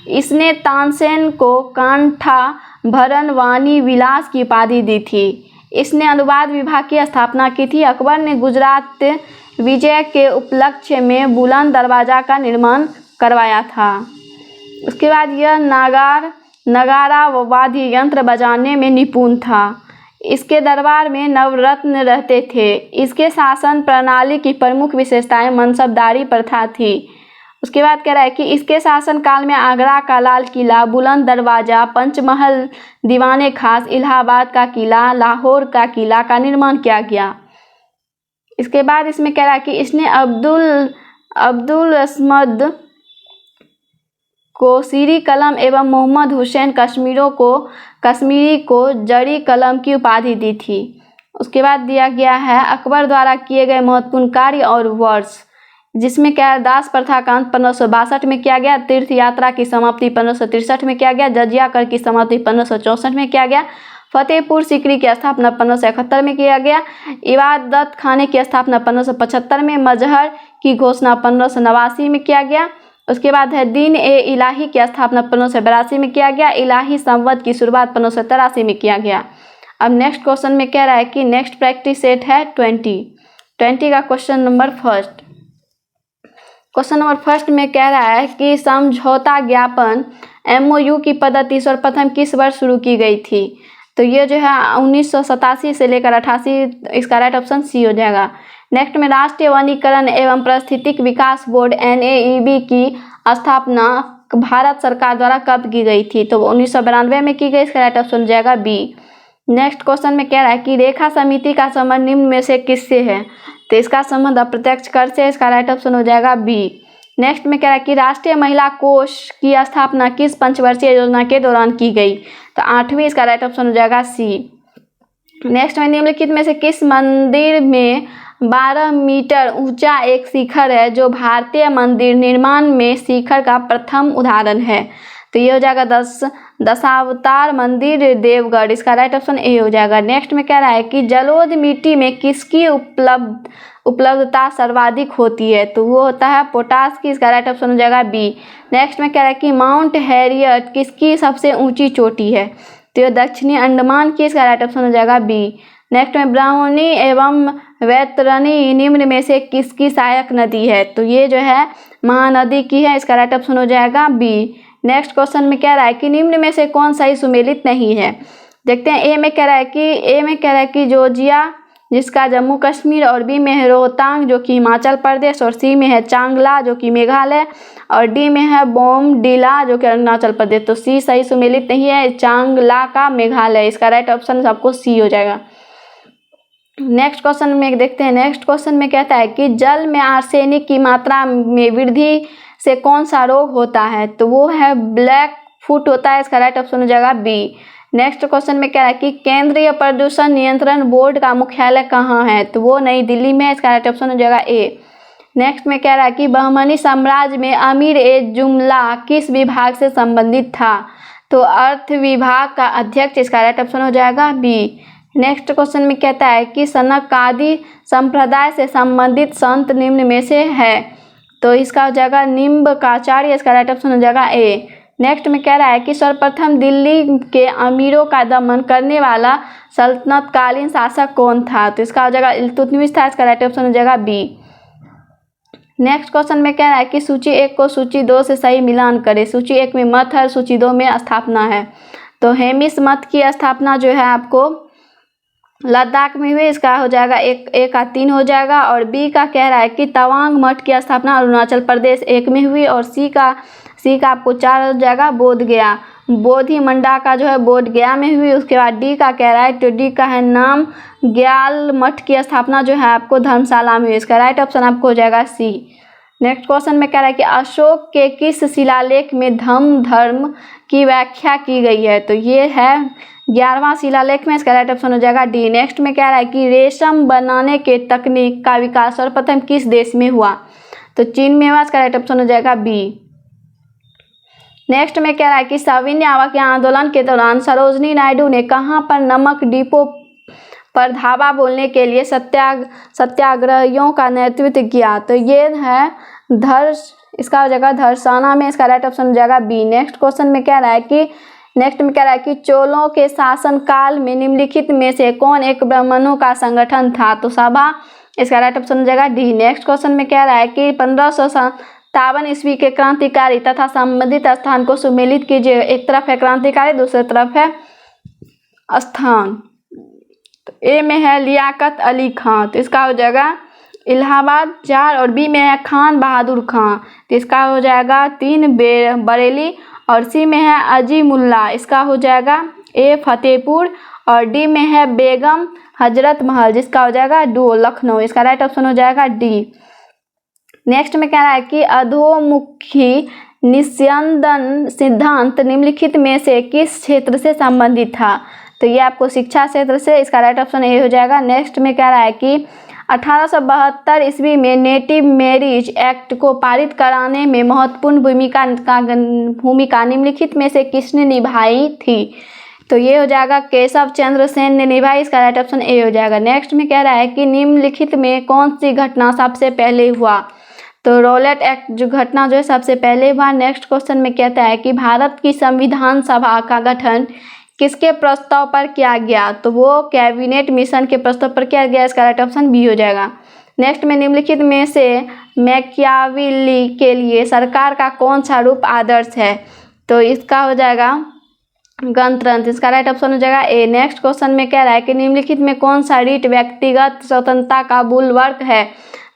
इसने तानसेन को कांठा भरण वाणी विलास की उपाधि दी थी। इसने अनुवाद विभाग की स्थापना की थी। अकबर ने गुजरात विजय के उपलक्ष्य में बुलंद दरवाजा का निर्माण करवाया था। उसके बाद यह नगारा वाद्य यंत्र बजाने में निपुण था। इसके दरबार में नवरत्न रहते थे। इसके शासन प्रणाली की प्रमुख विशेषताएं मनसबदारी प्रथा थी। उसके बाद कह रहा है कि इसके शासन काल में आगरा का लाल किला, बुलंद दरवाजा, पंचमहल, दीवाने खास, इलाहाबाद का किला, लाहौर का किला का निर्माण किया गया। इसके बाद इसमें कह रहा है कि इसने अब्दुल असमद को सीरी कलम एवं मोहम्मद हुसैन कश्मीरी को जरी कलम की उपाधि दी थी। उसके बाद दिया गया है अकबर द्वारा किए गए महत्वपूर्ण कार्य और वर्ष, जिसमें क्या है दास प्रथा का अंत 1562 में किया गया, तीर्थ यात्रा की समाप्ति 1563 में किया गया, जजिया कर की समाप्ति 1564 में किया गया, फतेहपुर सीकरी की स्थापना 1571 में किया गया, इबादत खाने की स्थापना 1575 में, मजहर की घोषणा 1589 में किया गया। उसके बाद है दीन ए इलाही की स्थापना 1582 में किया गया, इलाही संवत की शुरुआत 1583 में किया गया। अब नेक्स्ट क्वेश्चन में कह रहा है कि नेक्स्ट प्रैक्टिस सेट है 20 का question number first. Question number first में कह रहा है कि समझौता ज्ञापन MOU की पद्धति सर्वप्रथम किस वर्ष शुरू की गई थी? तो ये जो है 1987 से लेकर 88, इसका राइट ऑप्शन सी हो जाएगा। नेक्स्ट में राष्ट्रीय वनीकरण एवं पारिस्थितिक विकास बोर्ड NAEB की स्थापना भारत सरकार द्वारा कब की गई थी? तो 1992 में की गई, इसका राइट ऑप्शन हो जाएगा बी। नेक्स्ट क्वेश्चन में कह रहा है कि रेखा समिति का संबंध निम्न में से किससे है? तो इसका संबंध अप्रत्यक्ष कर से, इसका राइट ऑप्शन हो जाएगा बी। नेक्स्ट में कह रहा है कि राष्ट्रीय महिला कोष की स्थापना किस पंचवर्षीय योजना के दौरान की गई? तो 8वीं, इसका राइट ऑप्शन हो जाएगा सी। नेक्स्ट में निम्नलिखित में से किस मंदिर में 12 मीटर ऊंचा एक शिखर है जो भारतीय मंदिर निर्माण में शिखर का प्रथम उदाहरण है? तो ये हो जाएगा दशावतार मंदिर देवगढ़, इसका राइट ऑप्शन ए हो जाएगा। नेक्स्ट में कह रहा है कि जलोढ़ मिट्टी में किसकी उपलब्धता सर्वाधिक होती है? तो वो होता है पोटास की, इसका राइट ऑप्शन हो जाएगा बी। नेक्स्ट में कह रहा है कि माउंट हैरियट किसकी सबसे ऊंची चोटी है? तो ये दक्षिणी अंडमान की, इसका राइट ऑप्शन हो जाएगा बी। नेक्स्ट में ब्राह्मणी एवं वैतरणी निम्न में से किसकी सहायक नदी है? तो ये जो है महानदी की है, इसका राइट ऑप्शन हो जाएगा बी। नेक्स्ट क्वेश्चन में कह रहा है कि निम्न में से कौन सा ही सुमेलित नहीं है? देखते हैं। ए में कह रहा है कि जोजिया, जिसका जम्मू कश्मीर, और बी में है रोहतांग जो कि हिमाचल प्रदेश, और सी में है चांगला जो कि मेघालय, और डी में है बोमडिला जो कि अरुणाचल प्रदेश। तो सी सही सुमेलित नहीं है, चांगला का मेघालय, इसका राइट ऑप्शन आपको सी हो जाएगा। नेक्स्ट क्वेश्चन में देखते हैं। नेक्स्ट क्वेश्चन में कहता है कि जल में आर्सेनिक की मात्रा में वृद्धि से कौन सा रोग होता है? तो वो है ब्लैक फुट होता है, इसका राइट ऑप्शन हो जाएगा बी। नेक्स्ट क्वेश्चन में कह रहा है कि केंद्रीय प्रदूषण नियंत्रण बोर्ड का मुख्यालय कहाँ है? तो वो नई दिल्ली में है, इसका राइट ऑप्शन हो जाएगा ए। नेक्स्ट में कह रहा है कि बहमनी साम्राज्य में अमीर ए जुमला किस विभाग से संबंधित था? तो अर्थ विभाग का अध्यक्ष, इसका राइट ऑप्शन हो जाएगा बी। नेक्स्ट क्वेश्चन में कहता है कि सनकादि संप्रदाय से संबंधित संत निम्न में से है? तो इसका हो जाएगा निम्बकाचार्य, इसका राइट ऑप्शन हो जाएगा ए। नेक्स्ट में कह रहा है कि सर्वप्रथम दिल्ली के अमीरों का दमन करने वाला सल्तनतकालीन शासक कौन था? तो इसका हो जाएगा इल्तुतमिश था, इसका राइट ऑप्शन हो जाएगा बी। नेक्स्ट क्वेश्चन में कह रहा है कि सूची 1 को सूची 2 से सही मिलान करें। सूची 1 में मत है, सूची 2 में स्थापना है। तो हेमिस मत की स्थापना जो है आपको लद्दाख में हुई, इसका हो जाएगा ए का 3 हो जाएगा। और बी का कह रहा है कि तवांग मठ की स्थापना अरुणाचल प्रदेश 1 में हुई, और सी का आपको 4 हो जाएगा बोधगया, बोधि मंडा का जो है बोधगया में हुई। उसके बाद डी का कह रहा है, तो डी का है नाम ग्याल मठ की स्थापना जो है आपको धर्मशाला में हुई, इसका राइट ऑप्शन आपको हो जाएगा सी। नेक्स्ट क्वेश्चन में कह रहा है कि अशोक के किस शिलालेख में धर्म की व्याख्या की गई है? तो ये है 11वां शिलालेख में, इसका राइट ऑप्शन हो जाएगा डी। नेक्स्ट में कह रहा है कि रेशम बनाने के तकनीक का विकास सर्वप्रथम किस देश में हुआ? तो चीन में हुआ, इसका राइट ऑप्शन हो जाएगा बी। नेक्स्ट में कह रहा है कि सविनय अवज्ञा आंदोलन के दौरान सरोजनी नायडू ने कहाँ पर नमक डिपो पर धावा बोलने के लिए सत्याग्रहियों का नेतृत्व किया? तो ये है इसका हो जाएगा धरसाना में, इसका राइट ऑप्शन हो जाएगा बी। नेक्स्ट क्वेश्चन में कह रहा है कि चोलों के शासनकाल में निम्नलिखित में से कौन एक ब्राह्मणों का संगठन था? तो सभा, इसका राइट ऑप्शन हो जाएगा डी। नेक्स्ट क्वेश्चन में कह रहा है कि 1557 ईस्वी के क्रांतिकारी तथा संबंधित स्थान को सुमेलित कीजिए। एक तरफ है क्रांतिकारी, दूसरी तरफ है स्थान। तो ए में है लियाकत अली खां, तो इसका हो जाएगा इलाहाबाद 4, और बी में है खान बहादुर खां, तो इसका हो जाएगा 3 बरेली, और सी में है अजीमुल्ला, इसका हो जाएगा ए फतेहपुर, और डी में है बेगम हजरत महल, जिसका हो जाएगा डू लखनऊ, इसका राइट ऑप्शन हो जाएगा डी। नेक्स्ट में कह रहा है कि अधोमुखी निस्यंदन सिद्धांत निम्नलिखित में से किस क्षेत्र से संबंधित था? तो ये आपको शिक्षा क्षेत्र से, इसका राइट ऑप्शन ए हो जाएगा। नेक्स्ट में कह रहा है कि 1872 ईस्वी में नेटिव मैरिज एक्ट को पारित कराने में महत्वपूर्ण भूमिका निम्नलिखित में से किसने निभाई थी? तो ये हो जाएगा केशव चंद्र सेन ने निभाई, इसका राइट ऑप्शन ए हो जाएगा। नेक्स्ट में कह रहा है कि निम्नलिखित में कौन सी घटना सबसे पहले हुआ? तो रॉलेट एक्ट जो घटना जो है सबसे पहले हुआ। नेक्स्ट क्वेश्चन में कहता है कि भारत की संविधान सभा का गठन किसके प्रस्ताव पर किया गया? तो वो कैबिनेट मिशन के प्रस्ताव पर किया गया, इसका राइट ऑप्शन बी हो जाएगा। नेक्स्ट में निम्नलिखित में से मैकियावेली के लिए सरकार का कौन सा रूप आदर्श है? तो इसका हो जाएगा गणतंत्र, इसका राइट ऑप्शन हो जाएगा ए। नेक्स्ट क्वेश्चन में कह रहा है कि निम्नलिखित में कौन सा रीट व्यक्तिगत स्वतंत्रता का बुलवर्क है?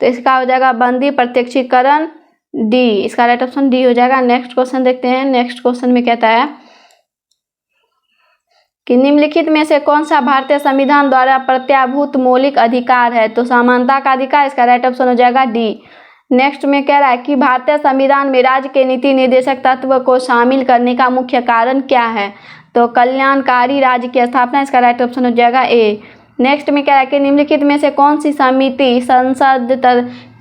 तो इसका हो जाएगा बंदी प्रत्यक्षीकरण, डी, इसका राइट ऑप्शन डी हो जाएगा। नेक्स्ट क्वेश्चन देखते हैं। नेक्स्ट क्वेश्चन में कहता है कि निम्नलिखित में से कौन सा भारतीय संविधान द्वारा प्रत्याभूत मौलिक अधिकार है? तो समानता का अधिकार, इसका राइट ऑप्शन हो जाएगा डी। नेक्स्ट में कह रहा है कि भारतीय संविधान में राज्य के नीति निर्देशक तत्व को शामिल करने का मुख्य कारण क्या है? तो कल्याणकारी राज्य की स्थापना, इसका राइट ऑप्शन हो जाएगा ए। नेक्स्ट में कह रहा है कि निम्नलिखित में से कौन सी समिति संसद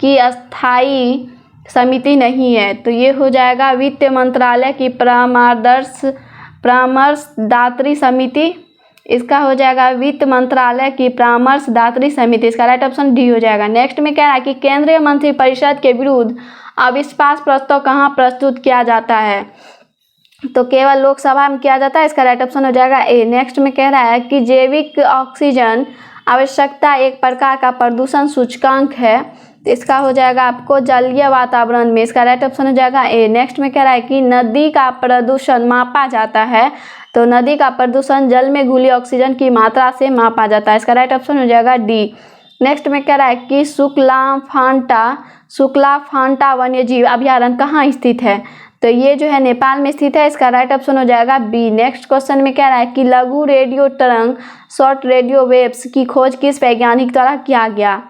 की अस्थायी समिति नहीं है? तो ये हो जाएगा वित्त मंत्रालय की परामर्शदात्री समिति, इसका हो जाएगा वित्त मंत्रालय की परामर्शदात्री समिति, इसका राइट ऑप्शन डी हो जाएगा। नेक्स्ट में कह रहा है कि केंद्रीय मंत्रिपरिषद के विरुद्ध अविश्वास प्रस्ताव कहाँ प्रस्तुत किया जाता है? तो केवल लोकसभा में किया जाता है, इसका राइट ऑप्शन हो जाएगा ए। नेक्स्ट में कह रहा है कि जैविक ऑक्सीजन आवश्यकता एक प्रकार का प्रदूषण सूचकांक है, तो इसका हो जाएगा आपको जलीय वातावरण में, इसका राइट ऑप्शन हो जाएगा ए। नेक्स्ट में कह रहा है कि नदी का प्रदूषण मापा जाता है, तो नदी का प्रदूषण जल में घुली ऑक्सीजन की मात्रा से मापा जाता है, इसका राइट ऑप्शन हो जाएगा डी। नेक्स्ट में कह रहा है कि शुक्ला फांटा वन्यजीव अभ्यारण्य कहाँ स्थित है? तो ये जो है नेपाल में स्थित है, इसका राइट ऑप्शन हो जाएगा बी। नेक्स्ट क्वेश्चन में कह रहा है कि लघु रेडियो तरंग शॉर्ट रेडियो वेव्स की खोज किस वैज्ञानिक द्वारा किया गया?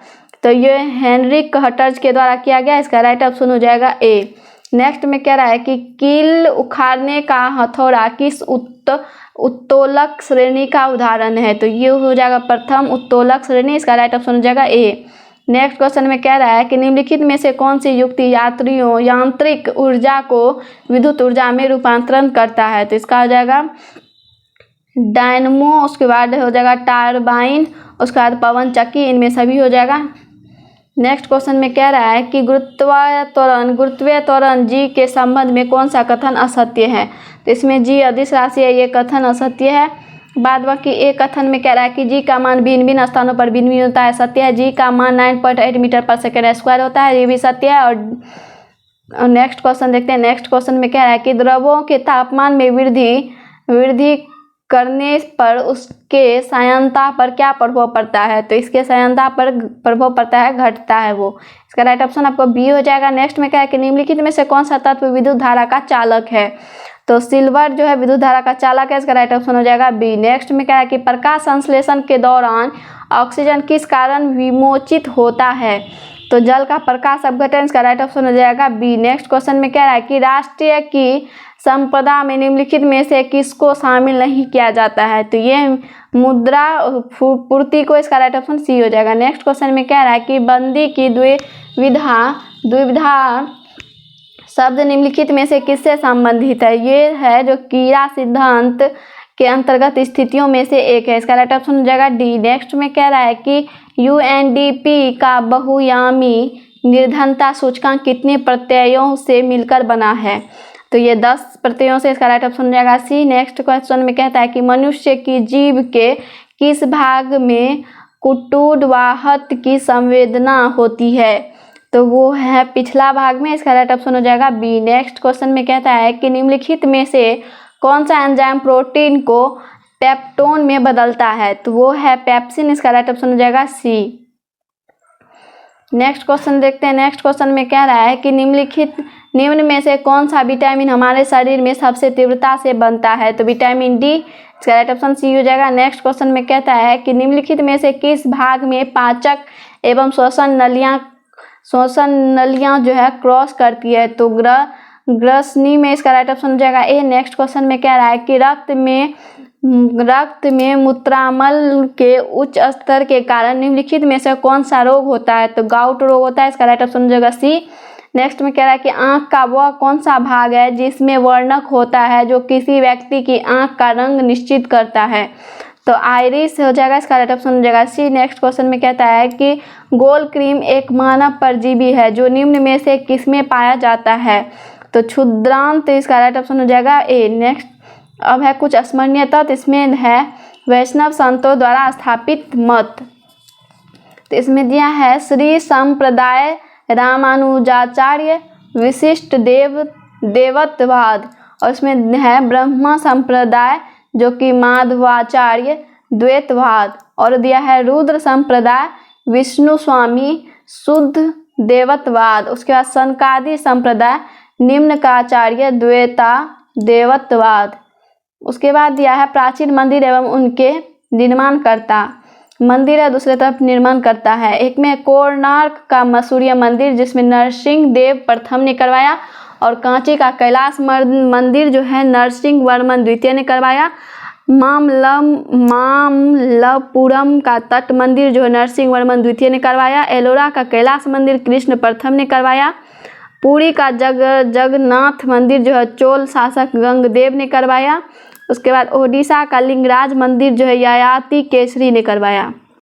तो ये हेनरिक हटर्ज के द्वारा किया गया, इसका राइट ऑप्शन हो जाएगा ए। नेक्स्ट में कह रहा है कि कील उखाड़ने का हथौड़ा किस उत्तोलक श्रेणी का उदाहरण है? तो ये हो जाएगा प्रथम उत्तोलक श्रेणी, इसका राइट ऑप्शन हो जाएगा ए। नेक्स्ट क्वेश्चन में कह रहा है कि निम्नलिखित में से कौन सी युक्ति यांत्रिक ऊर्जा को विद्युत ऊर्जा में रूपांतरण करता है? तो इसका हो जाएगा डायनमो, उसके बाद हो जाएगा टारबाइन, उसके बाद पवन चक्की, इनमें सभी हो जाएगा। नेक्स्ट क्वेश्चन में कह रहा है कि गुरुत्वीय त्वरण जी के संबंध में कौन सा कथन असत्य है? तो इसमें जी अदिश राशि है, ये कथन असत्य है। बाद बाकी एक कथन में कह रहा है कि जी का मान भिन्न भिन्न स्थानों पर भिन्न भिन्न होता है, सत्य है। जी का मान 9.8 मीटर पर सेकेंड स्क्वायर होता है, ये भी सत्य है। और नेक्स्ट क्वेश्चन देखते हैं। नेक्स्ट क्वेश्चन में कह रहा है कि द्रवों के तापमान में वृद्धि करने पर उसके सायनता पर क्या प्रभाव पड़ता है? तो इसके सायनता पर प्रभाव पड़ता है, घटता है वो, इसका राइट ऑप्शन आपको बी हो जाएगा। नेक्स्ट में क्या है कि निम्नलिखित में से कौन सा तत्व विद्युत धारा का चालक है? तो सिल्वर जो है विद्युत धारा का चालक है, इसका राइट ऑप्शन हो जाएगा बी। नेक्स्ट में क्या है कि प्रकाश संश्लेषण के दौरान ऑक्सीजन किस कारण विमोचित होता है? तो जल का प्रकाश अपघटन, इसका राइट ऑप्शन हो जाएगा बी। नेक्स्ट क्वेश्चन में कह रहा है कि राष्ट्रीय की संपदा में निम्नलिखित में से किसको शामिल नहीं किया जाता है? तो ये मुद्रा पूर्ति को, इसका राइट ऑप्शन सी हो जाएगा। नेक्स्ट क्वेश्चन में कह रहा है कि बंदी की द्विविधा शब्द निम्नलिखित में से किससे संबंधित है? ये है जो कीड़ा सिद्धांत के अंतर्गत स्थितियों में से एक है, इसका राइट ऑप्शन हो जाएगा डी। नेक्स्ट में कह रहा है कि यूएनडीपी का बहुआयामी निर्धनता सूचकांक कितने प्रत्ययों से मिलकर बना है? तो ये 10 प्रत्ययों से, इसका राइट ऑप्शन हो जाएगा सी। नेक्स्ट क्वेश्चन में कहता है कि मनुष्य की जीभ के किस भाग में कुटुंबवाहत की संवेदना होती है? तो वो है पिछला भाग में, इसका राइट ऑप्शन हो जाएगा बी। नेक्स्ट क्वेश्चन में कहता है कि निम्नलिखित में से कौन सा एंजाइम प्रोटीन को पेप्टोन में बदलता है? तो वो है पेप्सिन, इसका राइट ऑप्शन हो जाएगा सी। नेक्स्ट क्वेश्चन देखते हैं। नेक्स्ट क्वेश्चन में कह रहा है कि निम्न में से कौन सा विटामिन हमारे शरीर में सबसे तीव्रता से बनता है? तो विटामिन डी, इसका राइट ऑप्शन सी हो जाएगा। नेक्स्ट क्वेश्चन में कहता है कि निम्नलिखित में से किस भाग में पाचक एवं श्वसन नलियां जो है क्रॉस करती है? तो ग्रसनी में, इसका राइट ऑप्शन हो जाएगा ए। नेक्स्ट क्वेश्चन में कह रहा है कि रक्त में मूत्राम्ल के उच्च स्तर के कारण निम्नलिखित में से कौन सा रोग होता है? तो गाउट रोग होता है, इसका राइट ऑप्शन हो जाएगा सी। नेक्स्ट में कह रहा है कि आंख का वह कौन सा भाग है जिसमें वर्णक होता है जो किसी व्यक्ति की आंख का रंग निश्चित करता है? तो आइरिस हो जाएगा, इसका राइट ऑप्शन हो जाएगा सी। नेक्स्ट क्वेश्चन में कहता है कि गोल क्रीम एक मानव परजीवी है जो निम्न में से किसमें पाया जाता है? तो क्षुद्रांत, इसका राइट ऑप्शन हो जाएगा ए। नेक्स्ट अब है कुछ स्मरणीय तथ्य, इसमें है वैष्णव संतों द्वारा स्थापित मत। तो इसमें दिया है श्री संप्रदाय रामानुजाचार्य, विशिष्ट देवत्ववाद, और इसमें है ब्रह्म संप्रदाय जो कि माधवाचार्य, द्वैतवाद, और दिया है रुद्र संप्रदाय विष्णु स्वामी, शुद्ध देवत्ववाद। उसके बाद सनकादि संप्रदाय निम्न का आचार्य, द्वैता देवत्ववाद। उसके बाद दिया है प्राचीन मंदिर एवं उनके निर्माणकर्ता। मंदिर है दूसरे तरफ निर्माण करता है। एक में कोणार्क का मसूर्य मंदिर जिसमें नरसिंह देव प्रथम ने करवाया, और कांची का कैलाश मंदिर जो है नरसिंह वर्मन द्वितीय ने करवाया। मामल्लपुरम का तट मंदिर जो है नरसिंह वर्मन द्वितीय ने करवाया। एलोरा का कैलाश मंदिर कृष्ण प्रथम ने करवाया। पुरी का जगन्नाथ मंदिर जो है चोल शासक गंगदेव ने करवाया। उसके बाद ओडिशा का लिंगराज मंदिर जो है ययाति केसरी ने करवाया।